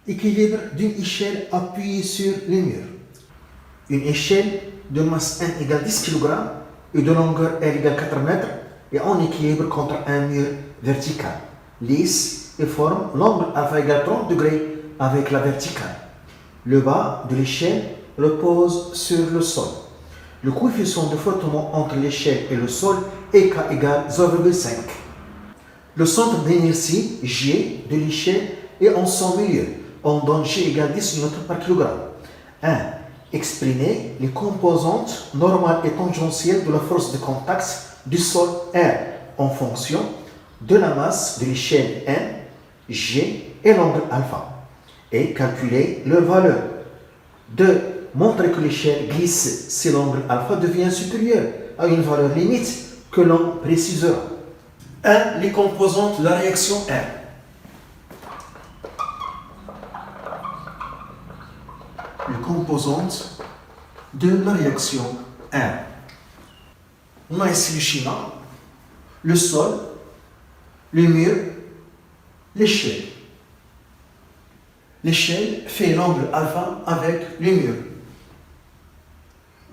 Équilibre d'une échelle appuyée sur les murs. Une échelle de masse 1 égale 10 kg et de longueur L égale 4 mètres est en équilibre contre un mur vertical, lisse et forme l'angle alpha égale 30 degrés avec la verticale. Le bas de l'échelle repose sur le sol. Le coefficient de frottement entre l'échelle et le sol est K égale 0,5. Le centre d'inertie G de l'échelle est en son milieu. On donne G égale 10 N par kilogramme. 1. Exprimer les composantes normales et tangentielles de la force de contact du sol R en fonction de la masse de l'échelle N, G et l'angle alpha. Et calculer leur valeur. 2. Montrer que l'échelle glisse si l'angle alpha devient supérieur à une valeur limite que l'on précisera. 1. Les composantes de la réaction R. Les composantes de la réaction R. On a ici le schéma, le sol, le mur, l'échelle. L'échelle fait l'angle alpha avec le mur.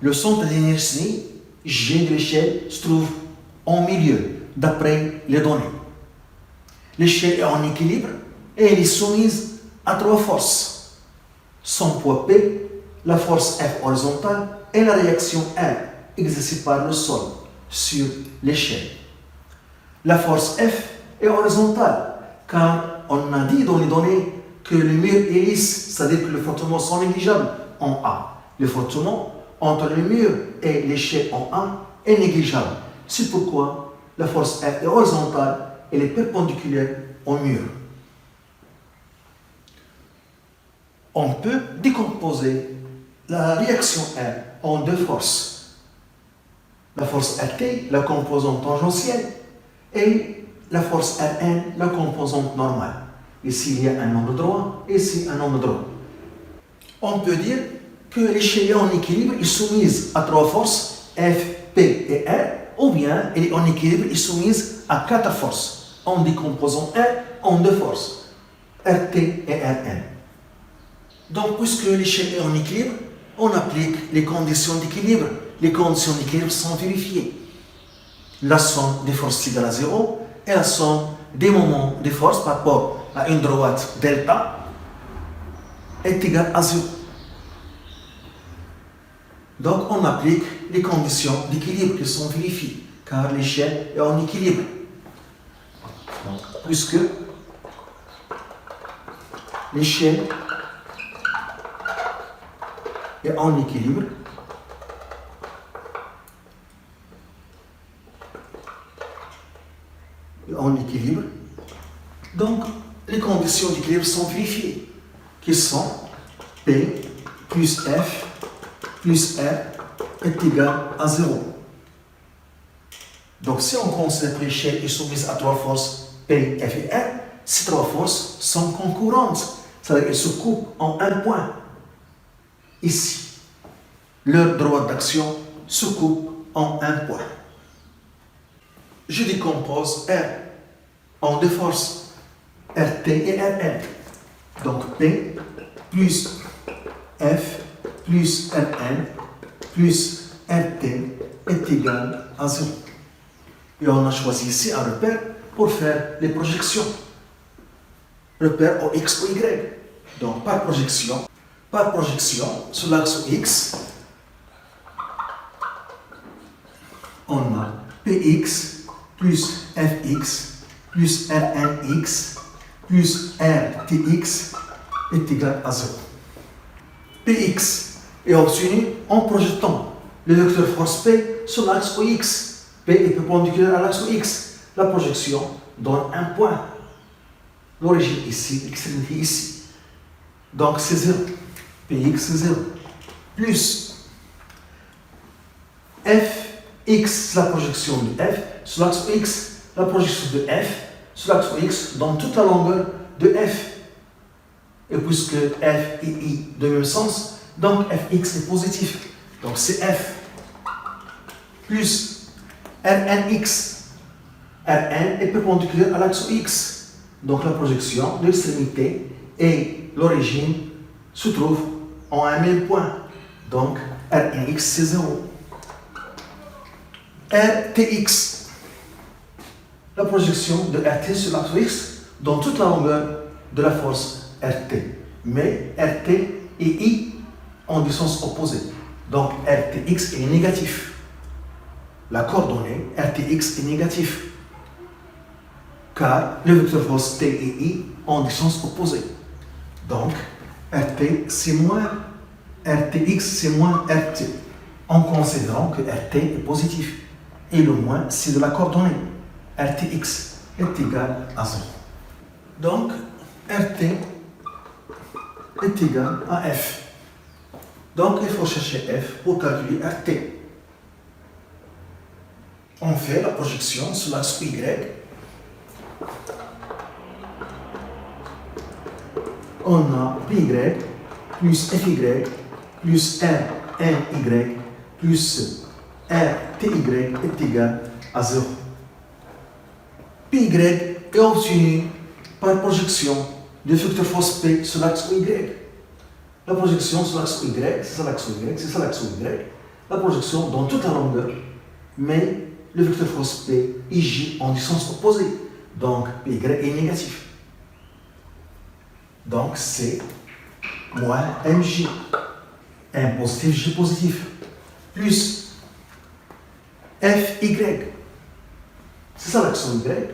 Le centre d'inertie G de l'échelle se trouve en milieu, d'après les données. L'échelle est en équilibre et elle est soumise à 3 forces. Son poids P, la force F horizontale et la réaction R exercée par le sol sur l'échelle. La force F est horizontale car on a dit dans les données que le mur est lisse, c'est-à-dire que les frottements sont négligeables en A. Le frottement entre le mur et l'échelle en A est négligeable. C'est pourquoi la force F est horizontale et elle est perpendiculaire au mur. On peut décomposer la réaction R en 2 forces. La force RT, la composante tangentielle, et la force Rn, la composante normale. Ici, il y a un angle droit, et ici, un angle droit. On peut dire que l'échelle est en équilibre est soumise à 3 forces, F, P et R, ou bien elle est en équilibre et soumise à 4 forces, en décomposant R en 2 forces, RT et Rn. Donc, puisque l'échelle est en équilibre, on applique les conditions d'équilibre. Les conditions d'équilibre sont vérifiées. La somme des forces égale à 0 et la somme des moments de force par rapport à une droite delta est égale à 0. Donc, on applique les conditions d'équilibre qui sont vérifiées, car l'échelle est en équilibre. Donc, puisque l'échelle est en équilibre, donc les conditions d'équilibre sont vérifiées, qui sont P plus F plus R est égal à 0. Donc si on considère que l'échelle est soumise à 3 forces P, F et R, ces 3 forces sont concurrentes, c'est-à-dire qu'elles se coupent en un point. Ici, leur droite d'action se coupe en un point. Je décompose R en 2 forces, RT et Rn. Donc P plus F plus Rn plus RT est égal à 0. Et on a choisi ici un repère pour faire les projections. Repère au X ou Y. Donc par projection, sur l'axe X, on a Px plus Fx plus Rnx plus Rtx est égal à 0. Px est obtenu en projetant le vecteur force P sur l'axe OX. P est perpendiculaire à l'axe OX. La projection donne un point. L'origine ici, l'extrémité ici. Donc c'est 0. Px c'est 0. Plus Fx, la projection de F sur l'axe X. La projection de F sur l'axe X donne toute la longueur de F. Et puisque F et I de même sens, donc Fx est positif. Donc c'est F plus Rnx. Rn est perpendiculaire à l'axe X. Donc la projection de l'extrémité est l'origine se trouvent en un même point. Donc, R1x, c'est 0. RTX, la projection de RT sur l'axe X dans toute la longueur de la force RT. Mais RT et I ont du sens opposé. Donc, RTX est négatif. La coordonnée RTX est négatif. Car le vecteur force T et I ont du sens opposé. Donc, RT, c'est moins RTX, c'est moins RT. En considérant que RT est positif. Et le moins, c'est de la coordonnée. RTX est égal à 0. Donc, RT est égal à F. Donc, il faut chercher F pour calculer RT. On fait la projection sur l'axe Y. On a PY plus FY plus RNY plus RTY est égal à 0. PY est obtenu par projection du vecteur force P sur l'axe Y. La projection sur l'axe Y, c'est ça l'axe Y, c'est ça l'axe Y. La projection dans toute la longueur, mais le vecteur force P et J ont du sens opposé. Donc, PY est négatif. Donc, c'est moins MJ. M positif, J positif. Plus FY. C'est ça l'axe Y.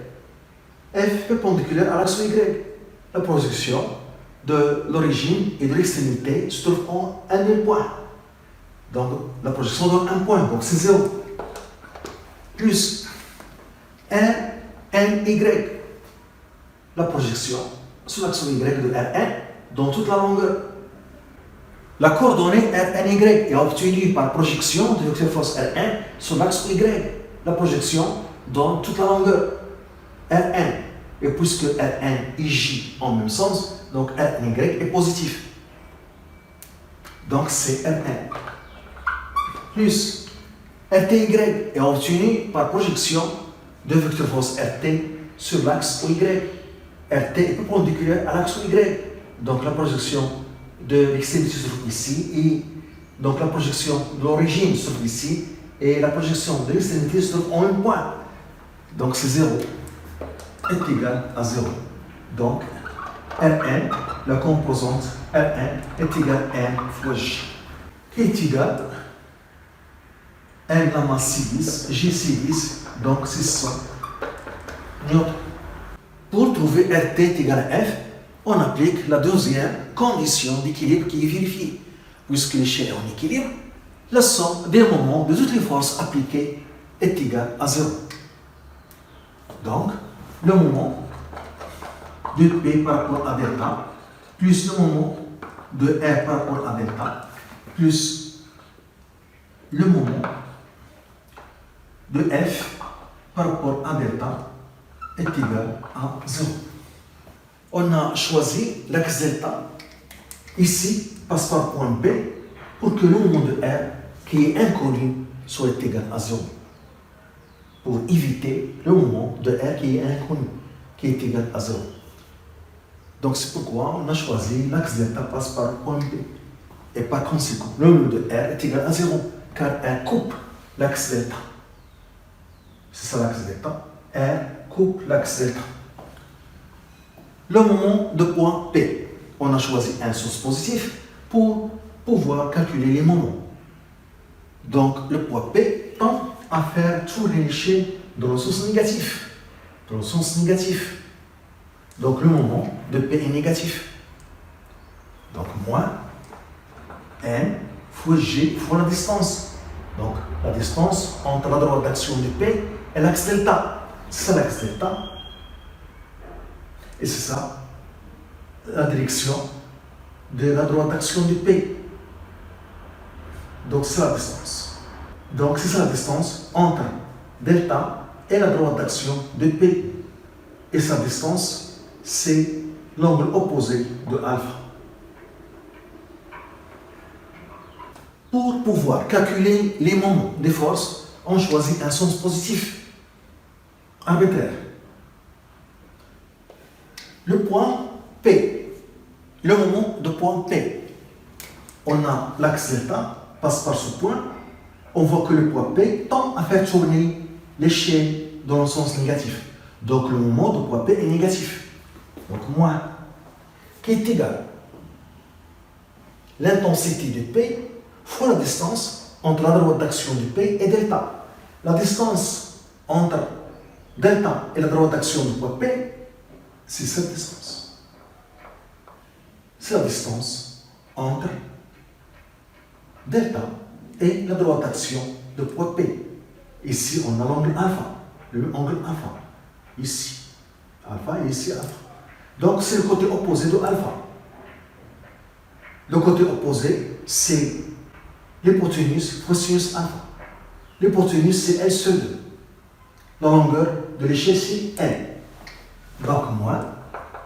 F perpendiculaire à l'axe Y. La projection de l'origine et de l'extrémité se trouve en un même point. Donc, la projection donne un point, donc c'est 0. Plus RNY. La projection sur l'axe Y de R1 dans toute la longueur. La coordonnée RNY est obtenue par projection de vecteur force R1 sur l'axe Y. La projection dans toute la longueur R1. Et puisque R1 et J ont le même sens, donc RNY est positif. Donc c'est R1. Plus RTY est obtenu par projection de vecteur force RT sur l'axe Y. RT est perpendiculaire à l'axe Y. Donc la projection de l'extrémité se trouve ici, et donc la projection de l'origine se trouve ici, et la projection de l'extrémité se trouve en un point. Donc c'est 0 est égal à 0. Donc Rn, la composante Rn est égale à N fois J, qui est égal à N la masse C10, J C10, donc 600 newtons. Pour trouver RT est égal à F, on applique la deuxième condition d'équilibre qui est vérifiée. Puisque l'échelle est en équilibre, la somme des moments de toutes les forces appliquées est égale à 0. Donc, le moment de P par rapport à delta, plus le moment de R par rapport à delta, plus le moment de F par rapport à delta est égal à 0. On a choisi l'axe delta, ici, passe par point B, pour que le moment de R, qui est inconnu, soit égal à 0. Pour éviter le moment de R qui est inconnu, qui est égal à 0. Donc c'est pourquoi on a choisi l'axe delta passe par point B. Et par conséquent, le moment de R est égal à 0, car R coupe l'axe delta. C'est ça l'axe delta. R coupe l'axe delta. Le moment de point P, on a choisi un sens positif pour pouvoir calculer les moments. Donc le point P tend à faire tourner l'échelle dans le sens négatif. Dans le sens négatif. Donc le moment de P est négatif. Donc moins N fois G fois la distance. Donc la distance entre la droite d'action de P et l'axe delta. C'est ça l'axe delta. Et c'est ça la direction de la droite d'action de P. Donc c'est la distance. Donc c'est ça la distance entre delta et la droite d'action de P. Et sa distance, c'est l'angle opposé de alpha. Pour pouvoir calculer les moments des forces, on choisit un sens positif arbitraire. Le point P le moment de point P. On a l'axe delta, passe par ce point. On voit que le point P tend à faire tourner l'échelle dans le sens négatif. Donc le moment de point P est négatif. Donc moins, qui est égal l'intensité de P fois la distance entre la droite d'action de P et delta. La distance entre delta et la droite d'action du point P, c'est cette distance. C'est la distance entre delta et la droite d'action de point P. Ici, on a l'angle alpha, le angle alpha. Ici, alpha et ici, alpha. Donc, c'est le côté opposé de alpha. Le côté opposé, c'est l'hypoténuse fois sinus alpha. L'hypoténuse, c'est L sur 2. La longueur de l'échelle, c'est L. Donc, moins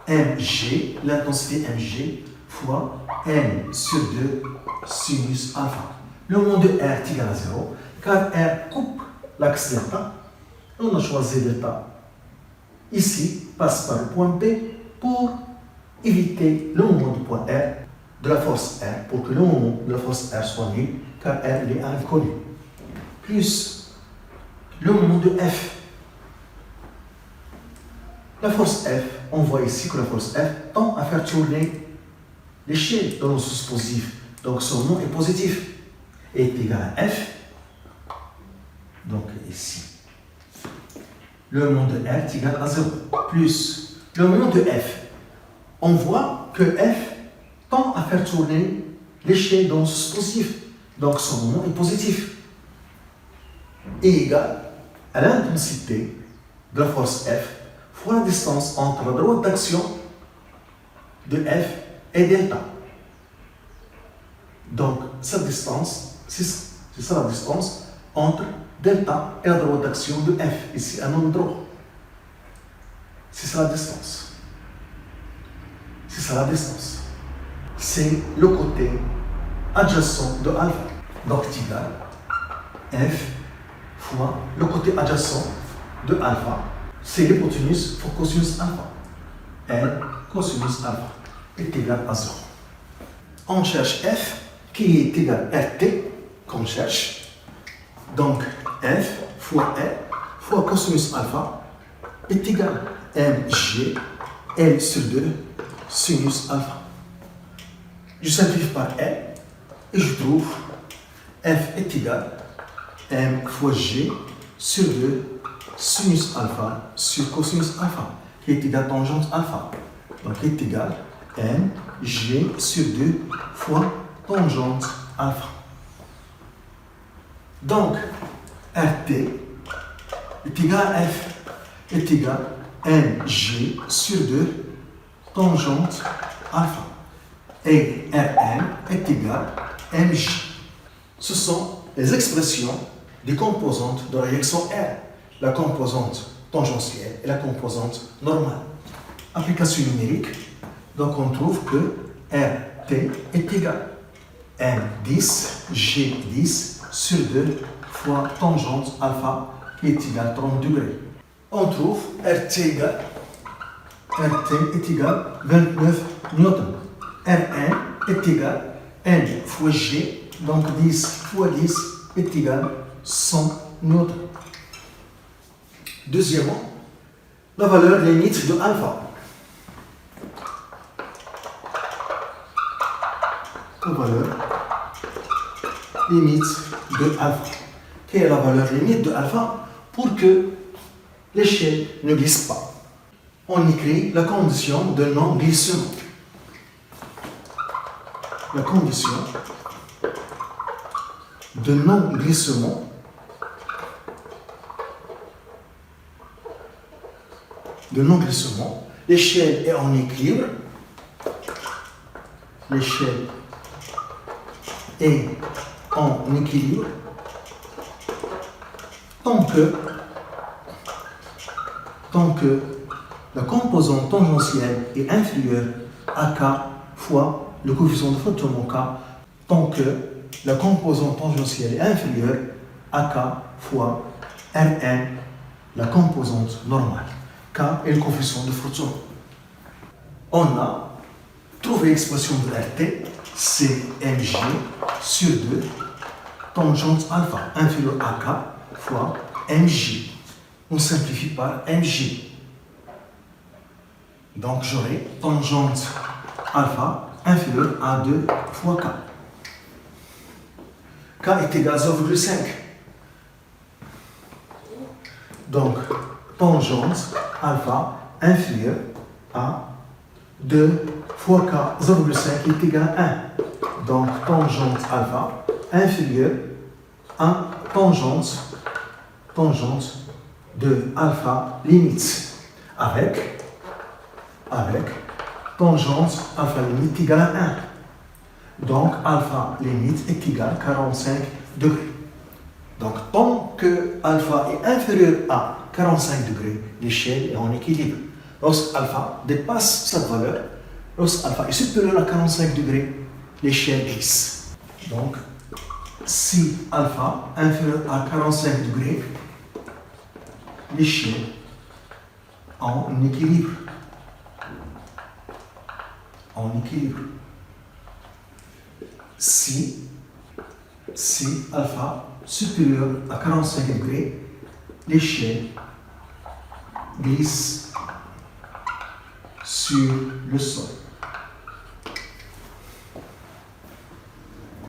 mg, l'intensité mg, fois m sur 2 sinus alpha. Le moment de R est égal à 0, car R coupe l'axe delta. On a choisi delta. Ici, passe par le point P pour éviter le moment du point R de la force R, pour que le moment de la force R soit nul, car R est inconnu. Plus le moment de F. La force F, on voit ici que la force F tend à faire tourner l'échelle dans le sens positif. Donc son nom est positif. Est égal à F. Donc ici. Le moment de R est égal à 0. Plus le moment de F. On voit que F tend à faire tourner l'échelle dans le sens positif. Donc son moment est positif. Est égal à l'intensité de la force F fois la distance entre la droite d'action de F et delta. Donc, cette distance, c'est ça la distance entre delta et la droite d'action de F. Ici, un nombre droit. C'est ça la distance. C'est ça la distance. C'est le côté adjacent de alpha. Donc, c'est égal F fois le côté adjacent de alpha. C'est l'hypoténuse fois cosinus alpha. L cosinus alpha est égal à 0. On cherche F qui est égal à RT qu'on cherche. Donc F fois L fois cosinus alpha est égal à mg L sur 2 sinus alpha. Je simplifie par L et je trouve F est égal à m fois g sur 2 sinus alpha sur cosinus alpha, qui est égal à tangente alpha. Donc, est égal à m g sur 2 fois tangente alpha. Donc, RT est égal à F est égal à mg sur 2 tangente alpha. Et Rn est égal à mg. Ce sont les expressions des composantes de la réaction R. La composante tangentielle et la composante normale. Application numérique, donc on trouve que RT est égal à M10, G10 sur 2 fois tangente alpha qui est égal à 30 degrés. On trouve RT est égal à 29 newtons. Rn est égal à N fois G, donc 10 fois 10 est égal à 100 newtons. Deuxièmement, la valeur limite de alpha. La valeur limite de alpha. Quelle est la valeur limite de alpha pour que l'échelle ne glisse pas? On écrit la condition de non-glissement. La condition de non-glissement l'échelle est en équilibre. L'échelle est en équilibre tant que la composante tangentielle est inférieure à K fois le coefficient de frottement K, tant que la composante tangentielle est inférieure à K fois Rn, la composante normale. K est le coefficient de frottement. On a Trouver l'expression de RT, c'est MJ sur 2 tangente alpha inférieur à K fois MJ. On simplifie par MJ. Donc j'aurai tangente alpha inférieur à 2 fois K. K est égal à 0,5. Donc tangente alpha inférieur à 2 fois K, 0,5 est égal à 1. Donc tangente alpha inférieur à tangente de alpha limite avec tangente alpha limite égale à 1. Donc alpha limite est égal à 45 degrés. Donc tant que alpha est inférieur à 45 degrés, l'échelle est en équilibre. Lorsque alpha dépasse cette valeur, lorsque alpha est supérieur à 45 degrés, l'échelle glisse. Donc si alpha est inférieur à 45 degrés, l'échelle en équilibre. En équilibre. Si alpha supérieur à 45 degrés, l'échelle glisse sur le sol.